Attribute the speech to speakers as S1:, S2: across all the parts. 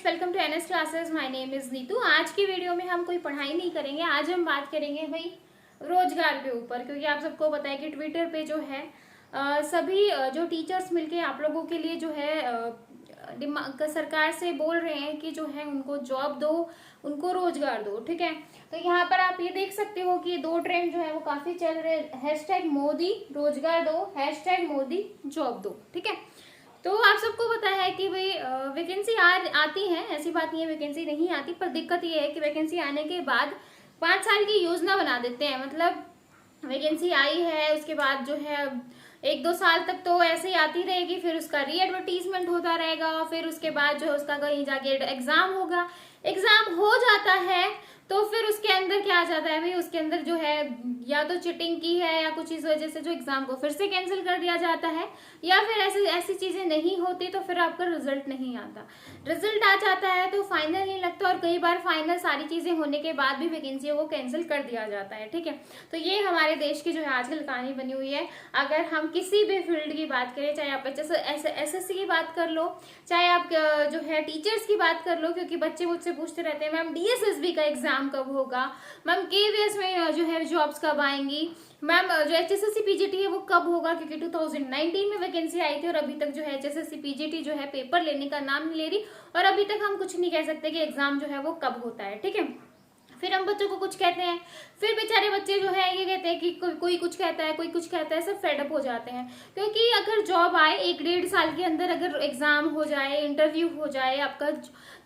S1: Friends, welcome to NS classes. My name is Neetu. आज की video में हम कोई पढ़ाई नहीं करेंगे। आज हम बात करेंगे भाई रोजगार के ऊपर, क्योंकि आप सबको पता है कि ट्विटर पे जो है सभी जो टीचर्स मिलके आप लोगों के लिए जो है सरकार से बोल रहे हैं कि जो है उनको जॉब दो, उनको रोजगार दो। ठीक है, तो यहाँ पर आप ये देख सकते हो कि दो ट्रेंड जो है वो काफी चल रहे हैं। हैशटैग मोदी रोजगार दो, हैशटैग मोदी जॉब दो। ठीक है, तो आप सबको पता है कि भाई वैकेंसी आती है, ऐसी बात नहीं है वैकेंसी नहीं आती, पर दिक्कत ये है कि वैकेंसी आने के बाद 5 साल की योजना बना देते हैं। मतलब वैकेंसी आई है, उसके बाद जो है 1-2 साल तक तो ऐसे ही आती रहेगी, फिर उसका री एडवर्टीजमेंट होता रहेगा, फिर उसके बाद जो है उसका कहीं जाके एग्जाम होगा। एग्जाम हो जाता है तो फिर उसके अंदर क्या आ जाता है भाई, उसके अंदर जो है या तो चीटिंग की है या कुछ इस वजह से जो एग्जाम को फिर से कैंसिल कर दिया जाता है, या फिर ऐसी चीजें नहीं होती तो फिर आपका रिजल्ट नहीं आता। रिजल्ट आ जाता है तो फाइनल नहीं लगता, और कई बार फाइनल सारी चीजें होने के बाद भी वैकेंसियों को कैंसिल कर दिया जाता है। ठीक है, तो ये हमारे देश की जो है आजकल कहानी बनी हुई है। अगर हम किसी भी फील्ड की बात करें, चाहे आप एसएससी की बात कर लो, चाहे आप जो है टीचर्स की बात कर लो, क्योंकि बच्चे मुझसे पूछते रहते हैं मैम डीएसएसबी का एग्जाम कब होगा, मैम केवीएस में जो है जॉब्स कब आएंगी, मैम जो एचएसएससी पीजीटी है वो कब होगा, क्योंकि 2019 में वैकेंसी आई थी और अभी तक जो है एचएसएससी पीजीटी जो है पेपर लेने का नाम नहीं ले रही, और अभी तक हम कुछ नहीं कह सकते कि एग्जाम जो है वो कब होता है। ठीक है, फिर हम बच्चों को कुछ कहते हैं, फिर बेचारे बच्चे जो है ये कहते हैं कि कोई कुछ कहता है, कोई कुछ कहता है, सब फेडअप हो जाते हैं। क्योंकि अगर जॉब आए 1-1.5 साल के अंदर, अगर एग्जाम हो जाए, इंटरव्यू हो जाए आपका,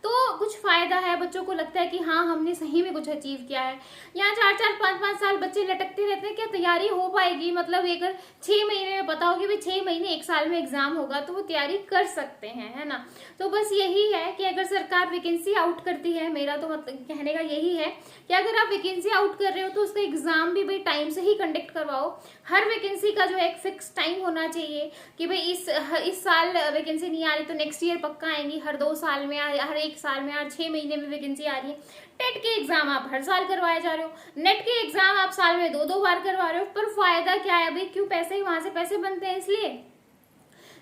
S1: तो कुछ फायदा है। बच्चों को लगता है कि हाँ हमने सही में कुछ अचीव किया है। यहाँ 4-4, 5-5 साल बच्चे लटकते रहते हैं, क्या तैयारी हो पाएगी? मतलब अगर 6 महीने में पता होगी भाई 6 महीने 1 साल में एग्जाम होगा तो वो तैयारी कर सकते हैं, है ना। तो बस यही है कि अगर सरकार वैकेंसी आउट करती है, मेरा तो मतलब कहने का यही है कि अगर आप वैकेंसी आउट कर रहे हो तो उसका एग्जाम भी भाई टाइम से ही कंडक्ट करवाओ। हर वैकेंसी का जो है एक फिक्स टाइम होना चाहिए कि भाई इस साल वैकेंसी नहीं आ रही तो नेक्स्ट ईयर पक्का आएंगी, हर 2 साल में, हर 1 साल में, हर 6 महीने में वैकेंसी आ रही है। टेट के एग्जाम आप हर साल करवाए जा रहे हो, नेट के एग्जाम आप साल में 2-2 बार करवा रहे हो, पर फायदा क्या है भाई? क्यों? पैसे ही वहां से पैसे बनते हैं इसलिए।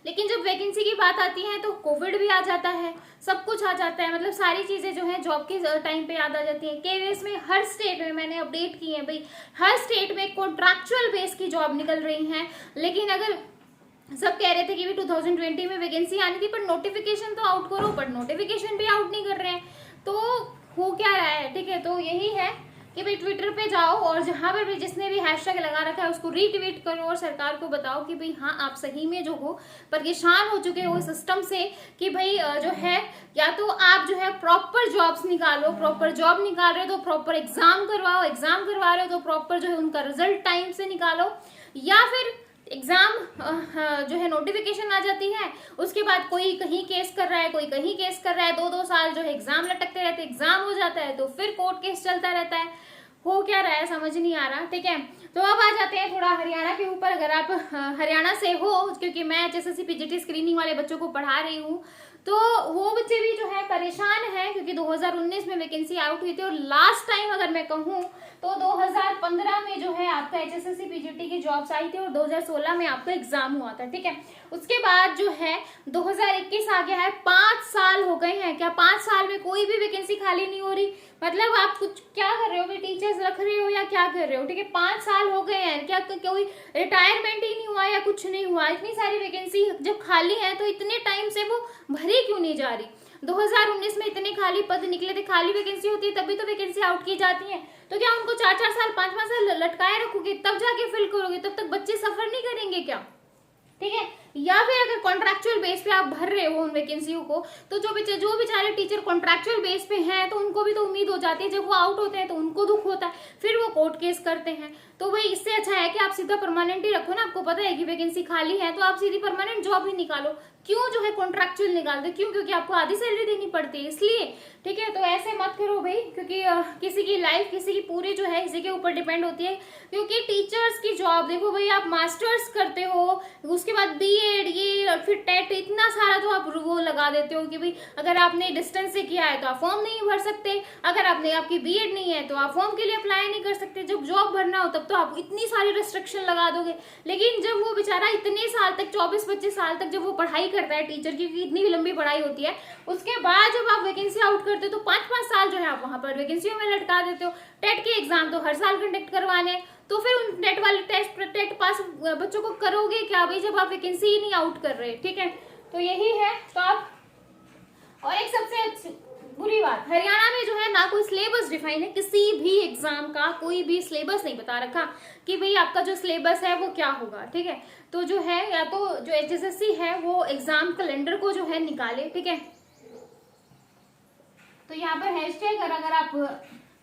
S1: लेकिन जब वैकेंसी की बात आती है तो कोविड भी आ जाता है, सब कुछ आ जाता है, मतलब सारी चीजें जो है जॉब के टाइम पे याद आ जाती है। केवीएस में हर स्टेट में मैंने अपडेट की है भाई, हर स्टेट में कॉन्ट्रैक्चुअल बेस की जॉब निकल रही है। लेकिन अगर सब कह रहे थे कि भी 2020 में वैकेंसी आनी थी, पर नोटिफिकेशन तो आउट करो, पर नोटिफिकेशन भी आउट नहीं कर रहे हैं, तो हो क्या रहा है? ठीक है, तो यही है कि भाई ट्विटर पे जाओ और जहां पर भी जिसने भी हैशटैग लगा रखा है उसको रीट्वीट करो और सरकार को बताओ कि भाई हाँ आप सही में जो हो परेशान हो चुके हो सिस्टम से, कि भाई जो है या तो आप जो है प्रॉपर जॉब्स निकालो, प्रॉपर जॉब निकाल रहे हो तो प्रॉपर एग्जाम करवाओ, एग्जाम करवा रहे हो तो प्रॉपर जो है उनका रिजल्ट टाइम से निकालो, या फिर एग्जाम जो है नोटिफिकेशन आ जाती है, उसके बाद कोई कहीं केस कर रहा है, कोई कहीं केस कर रहा है, 2-2 साल जो है एग्जाम लटकते रहते, एग्जाम हो जाता है तो फिर कोर्ट केस चलता रहता है। हो क्या रहा है समझ नहीं आ रहा। ठीक है, तो अब आ जाते हैं थोड़ा हरियाणा के ऊपर। अगर आप हरियाणा से हो, क्योंकि मैं एचएसएससी पीजीटी स्क्रीनिंग वाले बच्चों को पढ़ा रही हूँ, तो वो बच्चे भी जो है परेशान है, क्योंकि 2019 में वैकेंसी आउट हुई थी, और लास्ट टाइम अगर मैं कहूँ तो 2015 में जो है आपका एचएसएससी पीजीटी की जॉब्स आई थी और 2016 में आपका एग्जाम हुआ था। ठीक है, उसके बाद जो है 2021 आ गया है, 5 साल हो गए हैं। क्या 5 साल में कोई भी वैकेंसी खाली नहीं हो रही? मतलब आप कुछ क्या कर रहे हो भाई, टीचर्स रख रहे हो या क्या कर रहे हो? ठीक है, 5 साल हो गए हैं, क्या कोई रिटायरमेंट ही नहीं हुआ या कुछ नहीं हुआ? इतनी सारी वैकेंसी जब खाली है तो इतने टाइम से वो भरी क्यों नहीं जा रही? 2019 में इतने खाली पद निकले थे, खाली वैकेंसी होती है तभी तो वैकेंसी आउट की जाती है, तो क्या उनको 4-4 साल 5-5 साल लटकाए रखोगे तब जाके फिल करोगे? तब तक बच्चे सफर नहीं करेंगे क्या? ठीक है, या फिर अगर कॉन्ट्रैक्चुअल बेस पे आप भर रहे हो उन वैकेंसियों को, तो जो बेचारे टीचर कॉन्ट्रैक्चुअल बेस पे हैं तो उनको भी तो उम्मीद हो जाती है, जब वो आउट होते हैं तो उनको दुख होता है, फिर वो कोर्ट केस करते हैं। तो भाई इससे अच्छा है कि आप सीधा परमानेंट ही रखो ना। आपको पता है कि वैकेंसी खाली है तो आप सीधी परमानेंट जॉब ही निकालो, क्यों जो है कॉन्ट्रैक्चुअल निकालते? क्यों? क्योंकि आपको आधी सैलरी देनी पड़ती है इसलिए। ठीक है, तो ऐसे मत करो भाई, क्योंकि किसी की लाइफ, किसी की पूरी जो है किसी के ऊपर डिपेंड होती है। क्योंकि टीचर्स की जॉब देखो भाई, आप मास्टर्स करते हो, उसके बाद बीए बीएड ये फिर टेट, इतना सारा तो आप वो लगा देते हो कि भाई अगर आपने डिस्टेंस से किया है तो आप फॉर्म नहीं भर सकते, अगर आपकी बीएड नहीं है तो आप फॉर्म के लिए अप्लाई नहीं कर सकते, जब जॉब भरना हो तब तो आप इतनी सारी रेस्ट्रिक्शन लगा दोगे। लेकिन जब वो बेचारा इतने साल तक 24-25 साल तक जब वो पढ़ाई करता है टीचर की, इतनी लंबी पढ़ाई होती है, उसके बाद जब आप वैकेंसी आउट करते हो तो 5-5 साल जो है आप वहां पर वैकेंसियों में लटका देते हो। टेट के एग्जाम तो हर साल कंडक्ट करवाने, तो फिर उन टेट वाले टेट पास बच्चों को करोगे क्या भाई जब आप वैकेंसी ही नहीं आउट कर रहे, ठीक है। तो यही है। तो आप, और एक सबसे बुरी बात, हरियाणा में जो है ना कोई सिलेबस डिफाइन है, किसी भी एग्जाम का कोई भी सिलेबस नहीं बता रखा कि भाई आपका जो सिलेबस है वो क्या होगा, ठीक है। तो जो है या तो जो HSSC है वो एग्जाम कैलेंडर को जो है निकाले, ठीक है। तो यहाँ पर हैशटैग अगर आप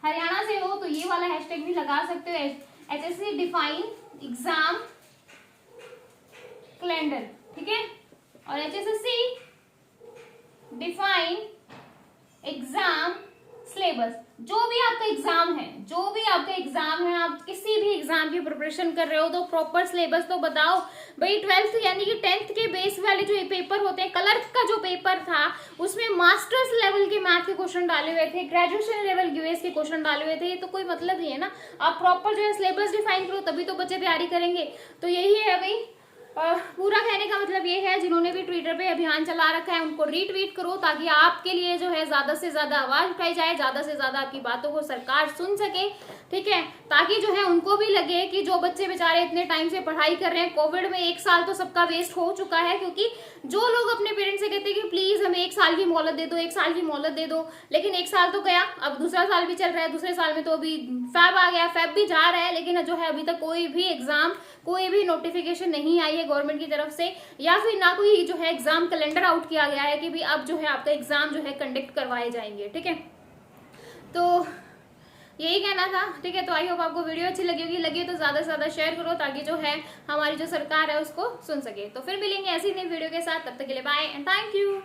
S1: हरियाणा से हो तो ये वाला हैशटैग भी लगा सकते हो, HSSC डिफाइन एग्जाम कैलेंडर, ठीक है। और HSSC डिफाइन एग्जाम सिलेबस, जो भी आपका एग्जाम है, जो भी आपका एग्जाम है, आप किसी भी एग्जाम की प्रिपरेशन कर रहे हो तो प्रॉपर सिलेबस तो बताओ भाई। 12th यानी कि 10th के बेस वाले जो पेपर होते हैं, क्लर्क का जो पेपर था उसमें मास्टर्स लेवल के मैथ के क्वेश्चन डाले हुए थे, ग्रेजुएशन लेवल यूएस के क्वेश्चन डाले हुए थे, ये तो कोई मतलब ही है ना। आप प्रॉपर जो है सिलेबस डिफाइन करो तभी तो बच्चे तैयारी करेंगे। तो यही है भाई, पूरा कहने का मतलब ये है, जिन्होंने भी ट्विटर पे अभियान चला रखा है उनको रीट्वीट करो ताकि आपके लिए जो है ज्यादा से ज्यादा आवाज उठाई जाए, ज्यादा से ज्यादा आपकी बातों को सरकार सुन सके, ठीक है। ताकि जो है उनको भी लगे कि जो बच्चे बेचारे इतने टाइम से पढ़ाई कर रहे हैं, कोविड में 1 साल तो सबका वेस्ट हो चुका है, क्योंकि जो लोग अपने पेरेंट्स से कहते हैं कि प्लीज हमें 1 साल की मोहलत दे दो, 1 साल की मोहलत दे दो, लेकिन 1 साल तो गया, अब दूसरा साल भी चल रहा है, दूसरे साल में तो अभी फैब आ गया, फैब भी जा रहा है, लेकिन जो है अभी तक कोई भी एग्जाम, कोई भी नोटिफिकेशन नहीं आई है गवर्नमेंट की तरफ से, या फिर ना कोई जो है एग्जाम कैलेंडर आउट किया गया है कि भाई अब जो है आपका एग्जाम जो है कंडक्ट करवाए जाएंगे, ठीक है। तो यही कहना था, ठीक है। तो आई होप आपको वीडियो अच्छी लगी होगी, लगी तो ज्यादा से ज्यादा शेयर करो ताकि जो है हमारी जो सरकार है उसको सुन सके। तो फिर मिलेंगे ऐसी नई वीडियो के साथ, तब तक के लिए बाय एंड थैंक यू।